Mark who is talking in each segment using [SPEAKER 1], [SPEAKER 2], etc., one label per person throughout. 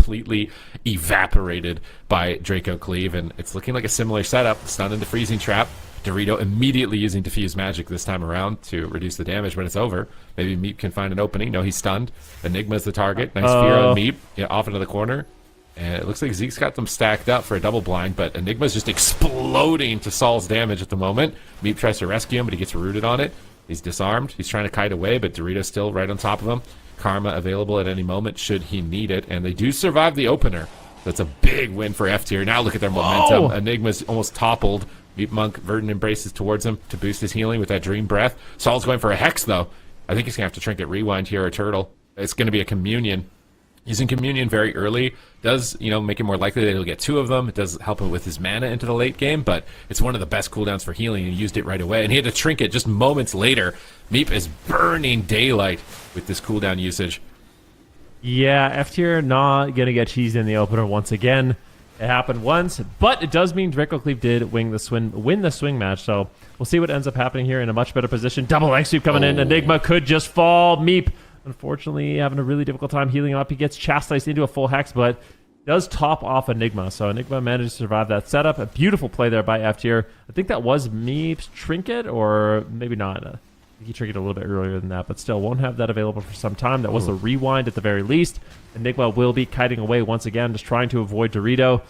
[SPEAKER 1] completely evaporated by Draco Cleave, and it's looking like a similar setup. Stun into Freezing Trap. Dorito immediately using Diffuse Magic this time around to reduce the damage when it's over. Maybe Meep can find an opening. No, he's stunned. Enigma's the target. Nice fear on Meep. Yeah, off into the corner. And it looks like Zeke's got them stacked up for a double blind, but Enigma's just exploding to Saul's damage at the moment. Meep tries to rescue him, but he gets rooted on it. He's disarmed. He's trying to kite away, but Dorito's still right on top of him. Karma available at any moment should he need it. And they do survive the opener. That's a big win for F tier. Now look at their momentum.
[SPEAKER 2] Whoa.
[SPEAKER 1] Enigma's almost toppled. Meep Monk, Verdant embraces towards him to boost his healing with that Dream Breath. Saul's going for a Hex, though. I think he's going to have to Trinket Rewind here or Turtle. It's going to be a Communion. Using Communion very early does, make it more likely that he'll get 2 of them. It does help him with his mana into the late game, but it's one of the best cooldowns for healing, and he used it right away. And he had to Trinket just moments later. Meep is burning daylight with this cooldown usage.
[SPEAKER 2] Yeah, F tier not going to get cheesed in the opener once again. It happened once, but it does mean Draco Cleave did win the swing match, so we'll see what ends up happening here in a much better position. Double X sweep coming in. Enigma could just fall. Meep, unfortunately, having a really difficult time healing up. He gets chastised into a full Hex, but does top off Enigma, so Enigma managed to survive that setup. A beautiful play there by F tier. I think that was Meep's Trinket, or maybe not. I think he triggered a little bit earlier than that, but still won't have that available for some time. That was the rewind at the very least. Enigma will be kiting away once again, just trying to avoid Dorito.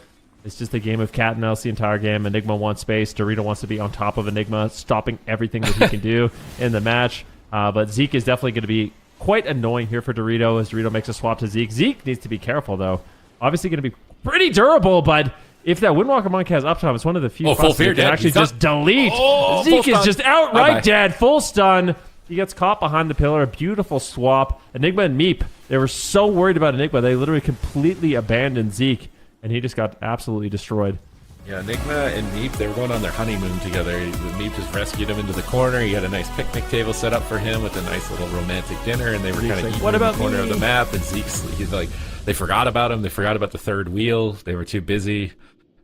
[SPEAKER 2] It's just a game of cat and mouse the entire game. Enigma wants space. Dorito wants to be on top of Enigma, stopping everything that he can do in the match. But Zeke is definitely going to be quite annoying here for Dorito as Dorito makes a swap to Zeke. Zeke needs to be careful, though. Obviously going to be pretty durable, but if that Windwalker Monk has uptime, it's one of the few
[SPEAKER 1] full fear
[SPEAKER 2] that can
[SPEAKER 1] dead.
[SPEAKER 2] actually just delete.
[SPEAKER 1] Oh,
[SPEAKER 2] Zeke is just outright
[SPEAKER 1] Bye-bye.
[SPEAKER 2] dead. Full stun. He gets caught behind the pillar. A beautiful swap. Enigma and Meep, they were so worried about Enigma, they literally completely abandoned Zeke, and he just got absolutely destroyed.
[SPEAKER 1] Yeah, Enigma and Meep, they were going on their honeymoon together. Meep just rescued him into the corner. He had a nice picnic table set up for him with a nice little romantic dinner, and they were kind of eating
[SPEAKER 2] "What
[SPEAKER 1] in the
[SPEAKER 2] about
[SPEAKER 1] corner
[SPEAKER 2] me?"
[SPEAKER 1] of the map. And he's like, they forgot about him. They forgot about the third wheel. They were too busy,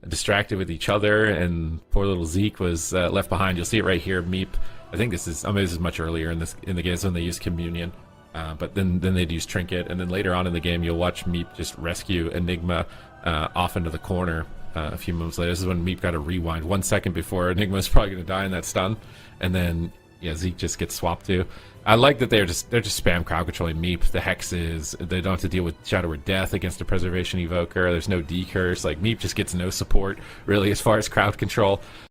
[SPEAKER 1] distracted with each other, and poor little Zeke was left behind. You'll see it right here. Meep, I think this is much earlier in the game when they use Communion. But then they'd use Trinket, and then later on in the game, you'll watch Meep just rescue Enigma off into the corner. A few moments later, this is when Meep got a rewind 1 second before Enigma's probably going to die in that stun, and then Zeke just gets swapped to. I like that they're just spam crowd controlling Meep. The hexes, they don't have to deal with Shadow or Death against a Preservation Evoker. There's no decurse. Like Meep just gets no support really as far as crowd control.